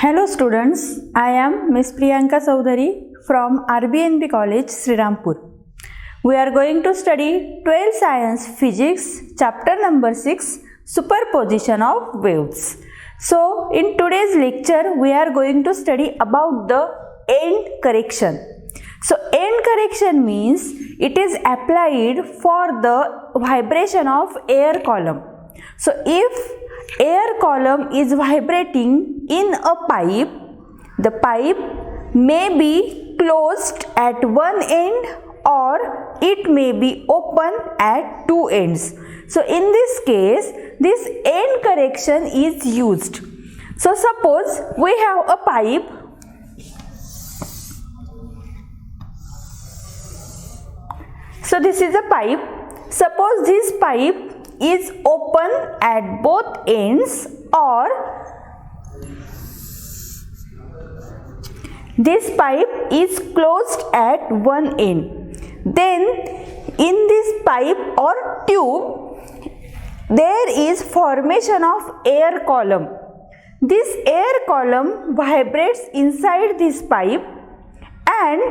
Hello students, I am Miss Priyanka Saudhari from RBNB College, Srirampur. We are going to study 12th Science Physics, chapter number 6, Superposition of Waves. So, in today's lecture, we are going to study about the end correction. So, end correction means it is applied for the vibration of air column. So, if air column is vibrating in a pipe, the pipe may be closed at one end or it may be open at two ends. So in this case, this end correction is used. So suppose we have a pipe. So this is a pipe. Suppose this pipe is open at both ends or this pipe is closed at one end. Then in this pipe or tube there is formation of air column. This air column vibrates inside this pipe and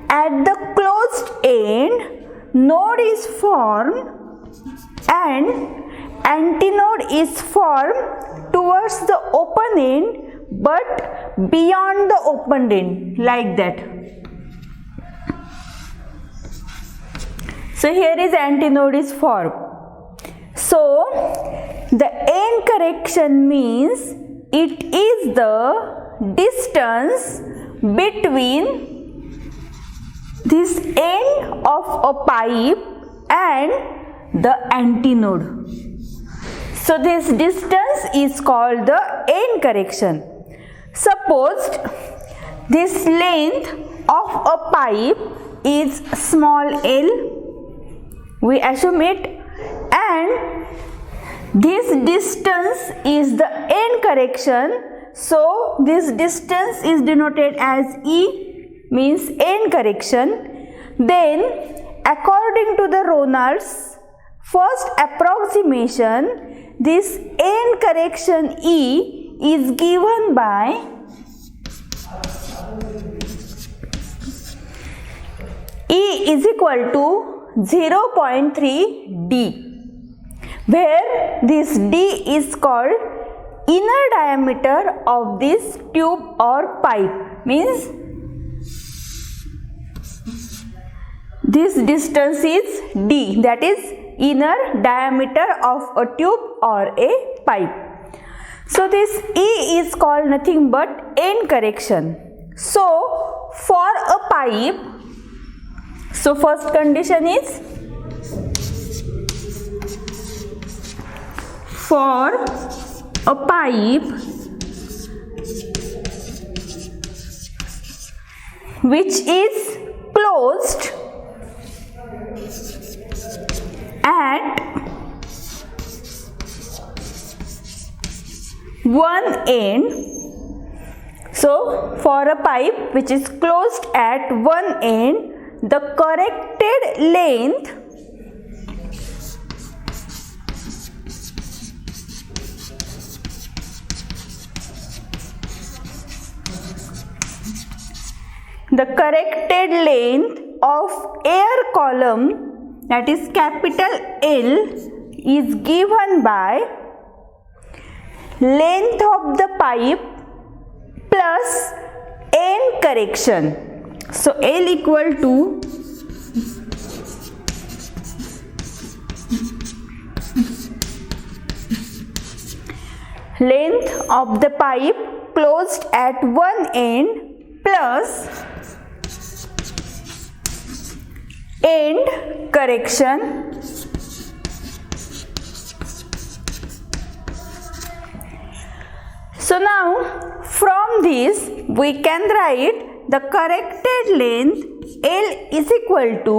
at the closed end node is formed and antinode is formed towards the open end but beyond the open end, like that. So here is antinode is formed. So the end correction means it is the distance between this end of a pipe and the antinode. So this distance is called the end correction. Suppose this length of a pipe is small l, we assume it, and this distance is the end correction. So this distance is denoted as E, means end correction. Then according to the Ronald's first approximation, this end correction E is given by E is equal to 0.3 D, where this D is called inner diameter of this tube or pipe, means this distance is D, that is inner diameter of a tube or a pipe. So this E is called nothing but end correction. So for a pipe, so first condition is for a pipe which is closed at one end. So for a pipe which is closed at one end, the corrected length of air column, that is capital L, is given by length of the pipe plus end correction. So L equal to length of the pipe closed at one end plus end correction So now from this we can write the corrected length L is equal to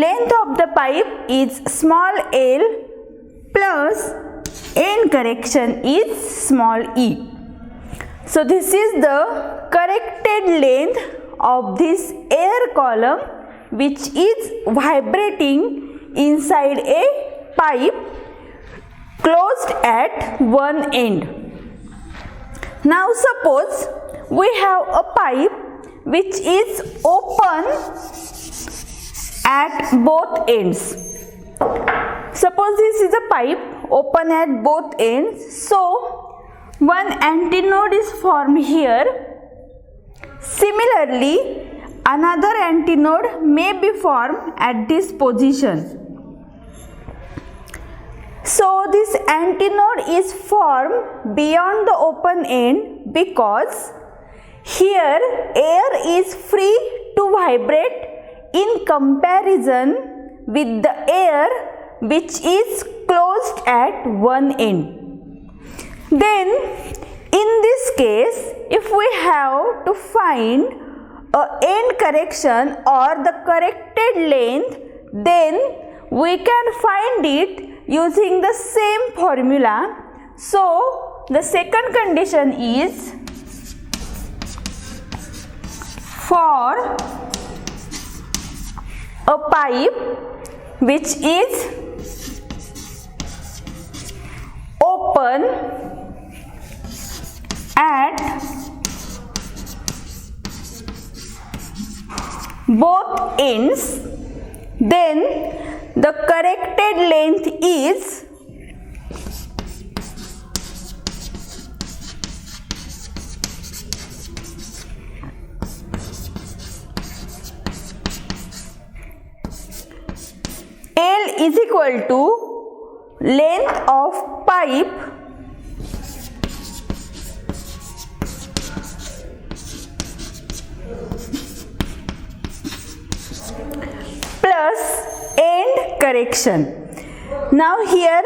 length of the pipe is small l plus end correction is small e. So this is the corrected length of this air column which is vibrating inside a pipe closed at one end. Now suppose we have a pipe which is open at both ends. Suppose this is a pipe open at both ends. So one antinode is formed here. Similarly, another antinode may be formed at this position. So this antinode is formed beyond the open end because here air is free to vibrate in comparison with the air which is closed at one end. Then in this case, if we have to find a end correction or the corrected length, then we can find it using the same formula. So the second condition is for a pipe which is open at both ends, then the corrected length is L is equal to length of pipe plus end correction. Now here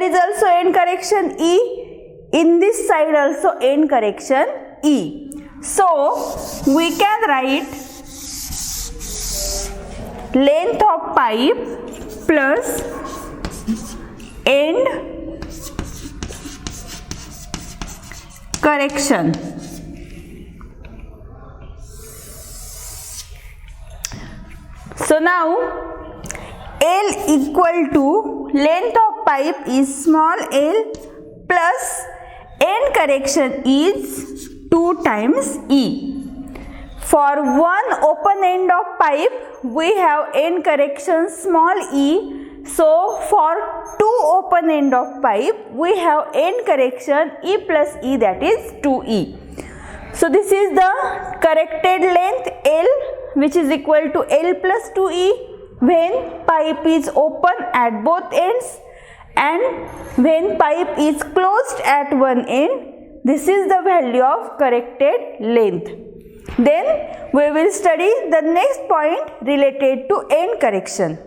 is also end correction E, in this side also end correction E. So we can write length of pipe plus end correction. So now L equal to length of pipe is small l plus end correction is 2 times E. For one open end of pipe, we have end correction small e. So for two open end of pipe, we have end correction E plus E, that is 2E. So this is the corrected length L, which is equal to L plus 2E when pipe is open at both ends and when pipe is closed at one end. This is the value of corrected length. Then we will study the next point related to end correction.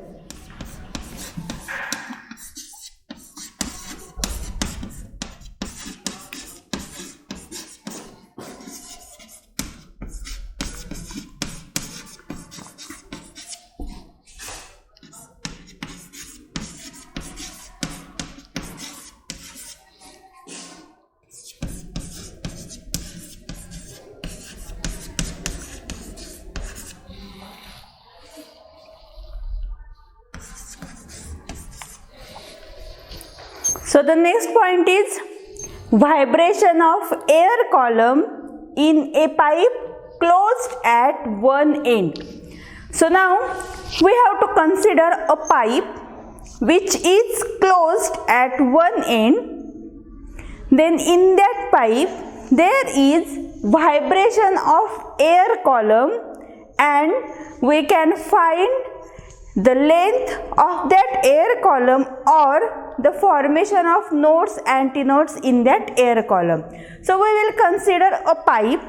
So the next point is vibration of air column in a pipe closed at one end. So now we have to consider a pipe which is closed at one end. Then in that pipe there is vibration of air column and we can find the length of that air column or the formation of nodes, antinodes in that air column. So we will consider a pipe.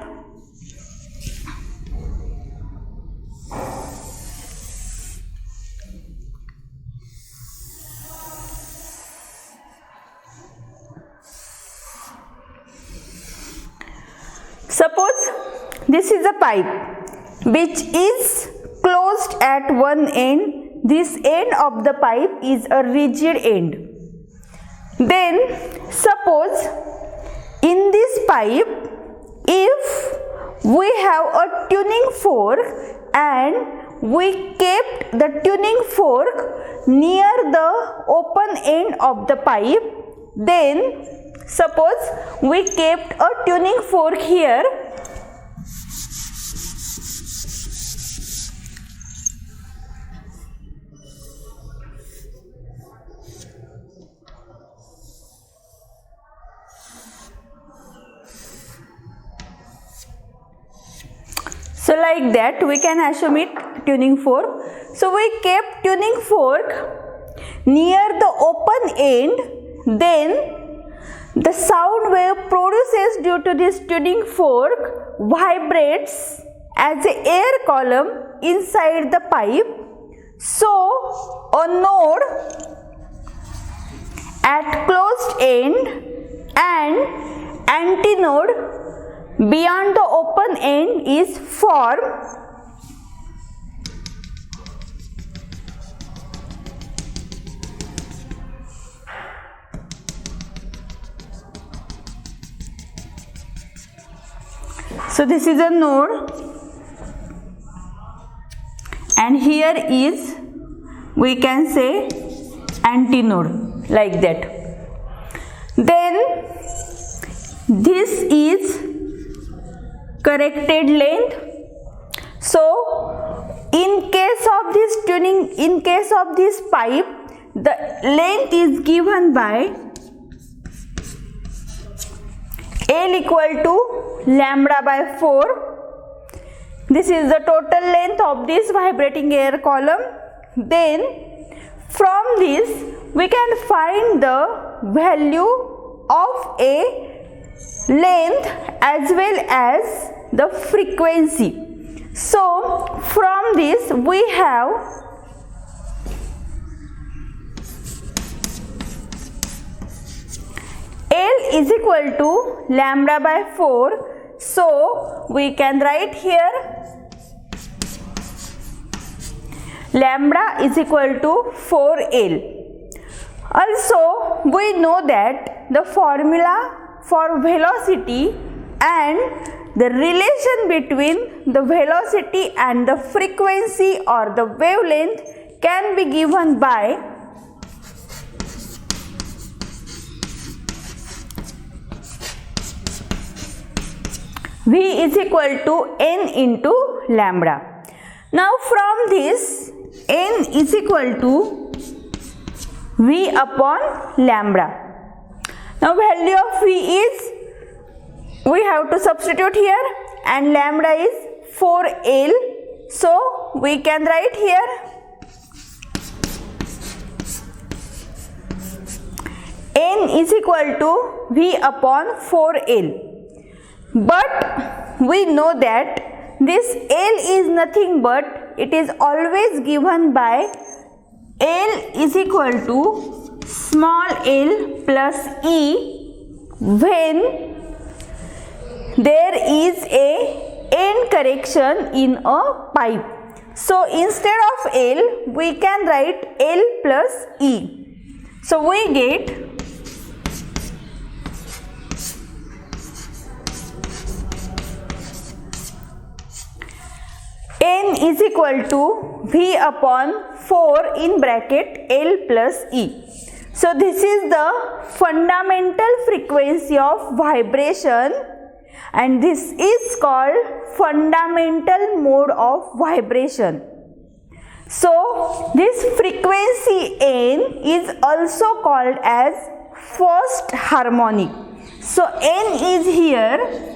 Suppose this is a pipe which is closed at one end. This end of the pipe is a rigid end. Then suppose in this pipe, if we have a tuning fork and we kept the tuning fork near the open end of the pipe, then Suppose we kept a tuning fork here. So like that we can assume it tuning fork. So we kept tuning fork near the open end, then the sound wave produces due to this tuning fork vibrates as an air column inside the pipe. So a node at closed end and antinode beyond the open end is formed. So this is a node and here is, we can say, antinode, like that. Then this is corrected length. So in case of this tuning, in case of this pipe, the length is given by L equal to lambda by 4. This is the total length of this vibrating air column. Then from this we can find the value of a length as well as the frequency. So from this we have L is equal to lambda by 4. So we can write here lambda is equal to 4L. Also we know that the formula for velocity and the relation between the velocity and the frequency or the wavelength can be given by V is equal to N into lambda. Now from this N is equal to V upon lambda. Now value of V is, we have to substitute here, and lambda is 4L. So we can write here N is equal to V upon 4L. But we know that this L is nothing but it is always given by L is equal to small l plus E when there is a end correction in a pipe. So instead of L we can write L plus E. So we get N is equal to V upon 4 in bracket L plus E. So this is the fundamental frequency of vibration, and this is called fundamental mode of vibration. So this frequency N is also called as first harmonic. So N is here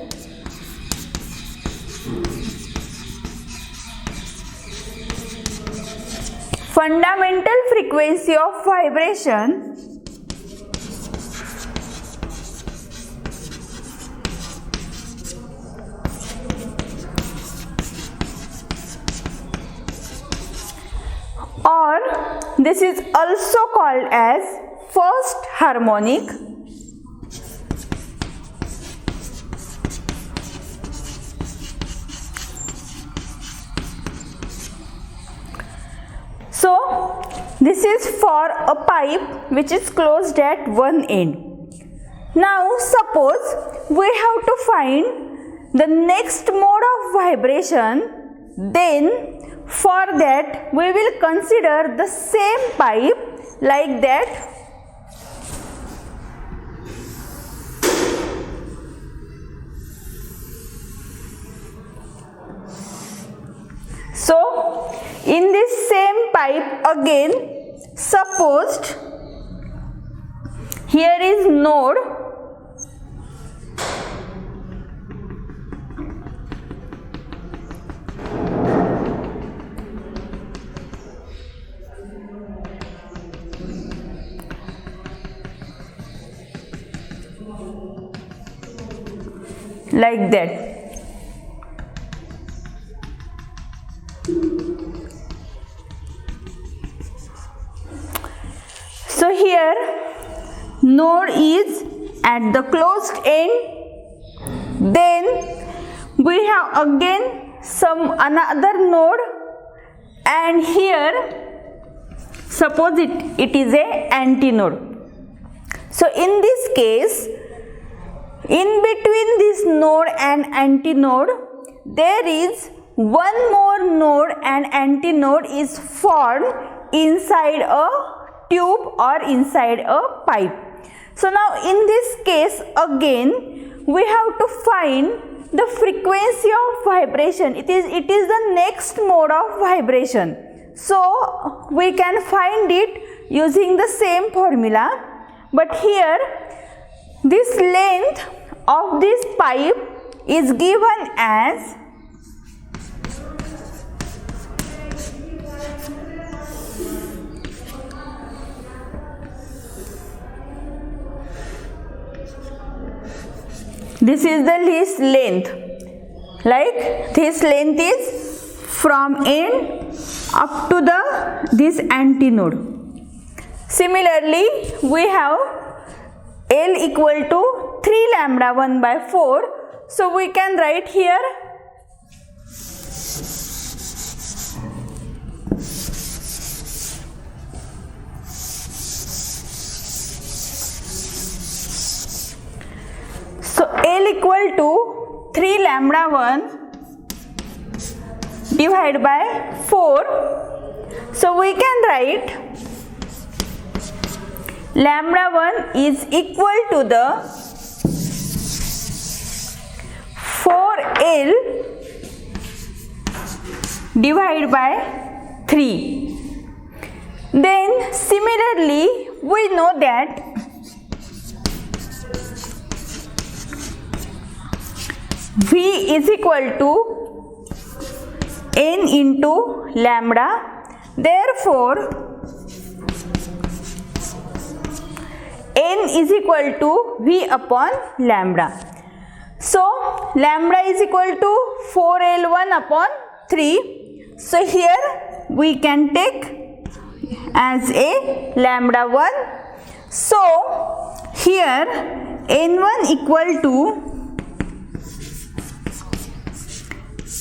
fundamental frequency of vibration, or this is also called as first harmonic. So this is for a pipe which is closed at one end. Now suppose we have to find the next mode of vibration, then for that we will consider the same pipe like that. So in this same pipe again, supposed here is node, like that. So here node is at the closed end, then we have again some another node, and here suppose it is a antinode. So in this case, in between this node and antinode, there is one more node and antinode is formed inside a tube or inside a pipe. So now in this case again we have to find the frequency of vibration. It is the next mode of vibration. So we can find it using the same formula. But here this length of this pipe is given as this is the least length, like this length is from end up to this antinode. Similarly, we have L equal to 3 lambda 1 by 4. So we can write here L equal to 3 lambda 1 divided by 4. So we can write lambda 1 is equal to the 4L divided by 3. Then similarly we know that V is equal to N into lambda. Therefore N is equal to V upon lambda. So lambda is equal to 4L1 upon 3. So here we can take as a lambda 1. So here N1 equal to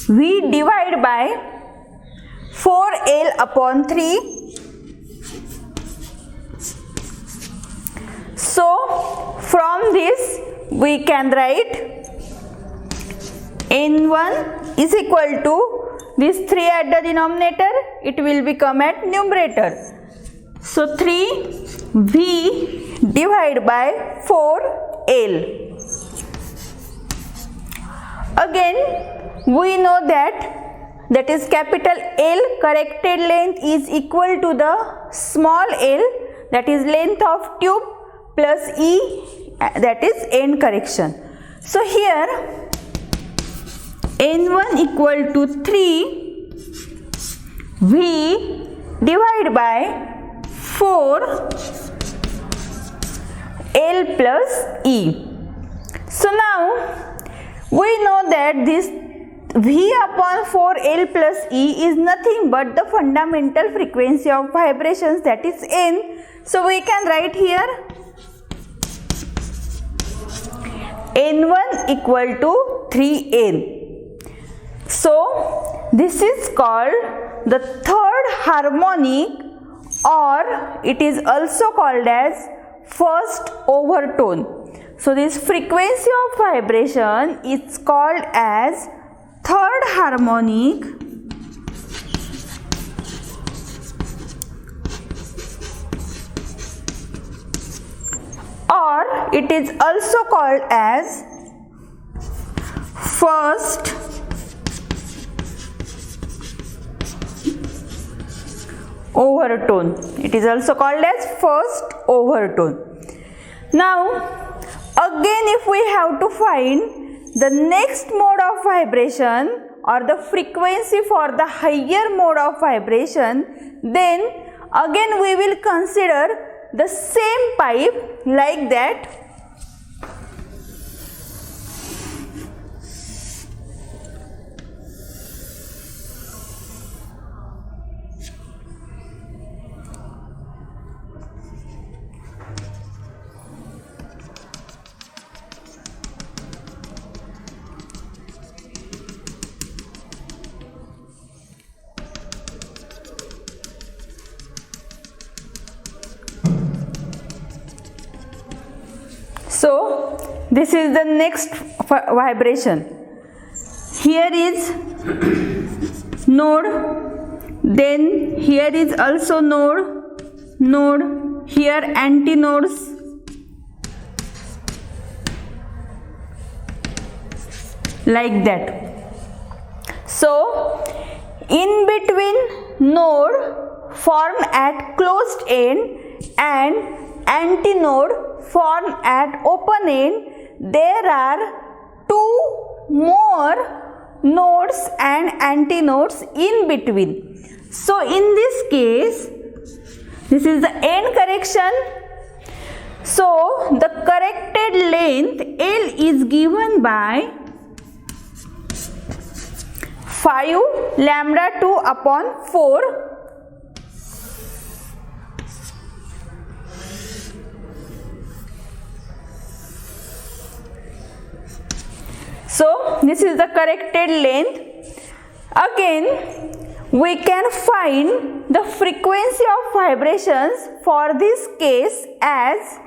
V divided by 4L upon 3. So from this we can write N1 is equal to this 3 at the denominator, it will become at numerator. So 3V divided by 4L. Again we know that is capital L corrected length is equal to the small l, that is length of tube, plus E, that is end correction. So here N1 equal to 3 V divided by 4 L plus E. So now we know that this V upon 4L plus E is nothing but the fundamental frequency of vibrations, that is N. So we can write here N1 equal to 3N. So this is called the third harmonic, or it is also called as first overtone. So this frequency of vibration is called as third harmonic or it is also called as first overtone. It is also called as first overtone. Now again, if we have to find the next mode of vibration or the frequency for the higher mode of vibration, then again we will consider the same pipe like that. So this is the next vibration. Here is node, then here is also node, here antinodes, like that. So in between node formed at closed end and antinode formed at open end, there are two more nodes and antinodes in between. So in this case, this is the end correction. So the corrected length L is given by 5 lambda 2 upon 4. So this is the corrected length. Again, we can find the frequency of vibrations for this case as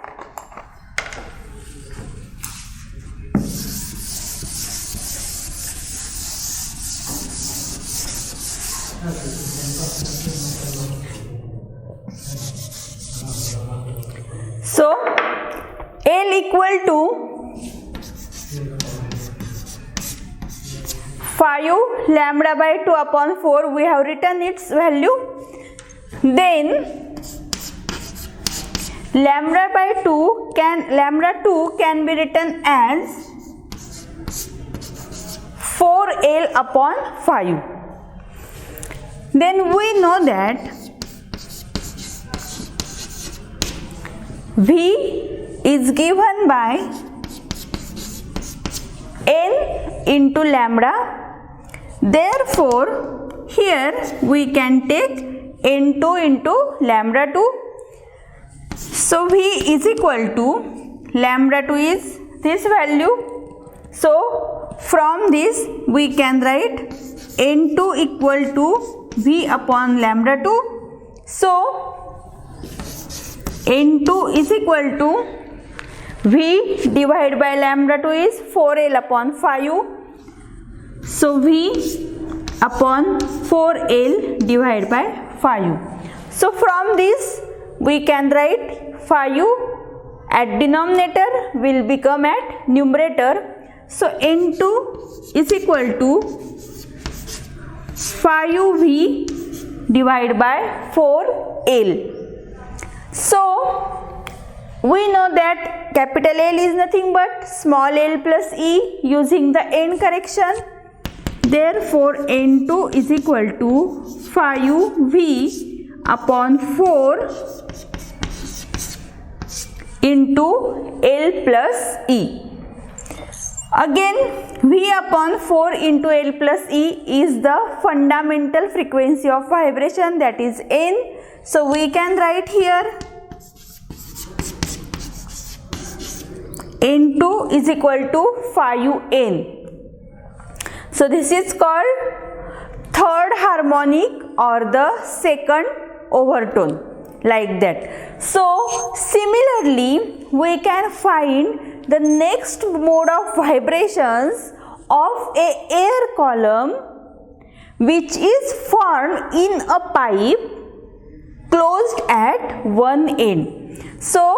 so L equal to 5 lambda by 2 upon 4, we have written its value. Then lambda 2 can be written as 4L upon 5. Then we know that V is given by N into lambda. Therefore, here we can take N2 into lambda 2. So, V is equal to lambda 2 is this value. So, from this we can write N2 equal to V upon lambda 2. So, N2 is equal to V divided by lambda 2 is 4L upon 5. So, V upon 4L divided by 5. So, from this we can write 5 at denominator will become at numerator. So, N2 is equal to 5V divided by 4L. So, we know that capital L is nothing but small l plus e using the end correction. Therefore, N2 is equal to 5V upon 4 into L plus E. Again, V upon 4 into L plus E is the fundamental frequency of vibration, that is N. So, we can write here N2 is equal to 5N. So, this is called third harmonic or the second overtone, like that. So, similarly, we can find the next mode of vibrations of a air column which is formed in a pipe closed at one end. So,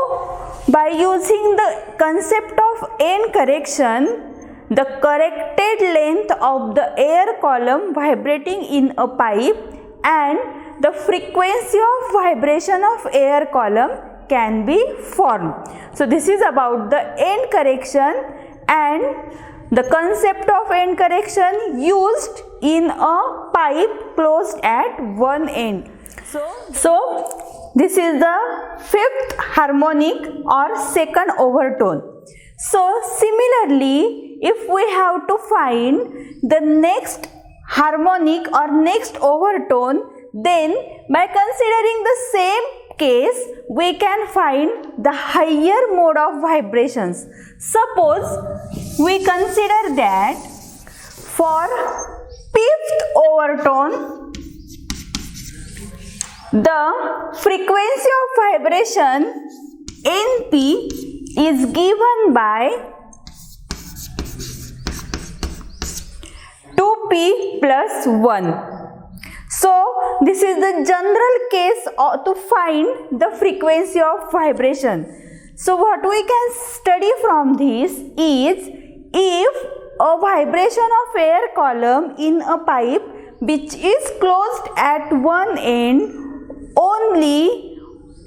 by using the concept of end correction, the corrected length of the air column vibrating in a pipe and the frequency of vibration of air column can be formed. So this is about the end correction and the concept of end correction used in a pipe closed at one end. So this is the fifth harmonic or second overtone. So similarly, if we have to find the next harmonic or next overtone, then by considering the same case, we can find the higher mode of vibrations. Suppose we consider that for fifth overtone, the frequency of vibration Np is given by 2p plus 1. So this is the general case to find the frequency of vibration. So what we can study from this is, if a vibration of air column in a pipe which is closed at one end, only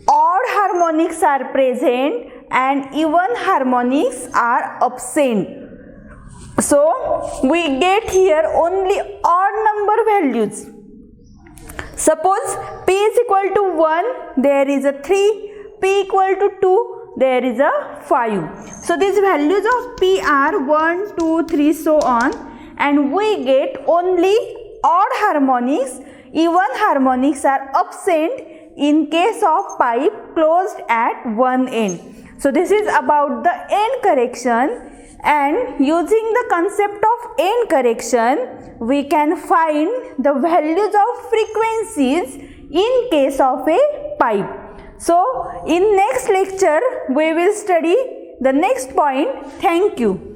odd harmonics are present and even harmonics are absent. So we get here only odd number values. Suppose p is equal to 1, there is a 3, p equal to 2, there is a 5. So these values of p are 1, 2, 3, so on, and we get only odd harmonics. Even harmonics are absent in case of pipe closed at one end. So this is about the end correction, and using the concept of end correction, we can find the values of frequencies in case of a pipe. So in next lecture, we will study the next point. Thank you.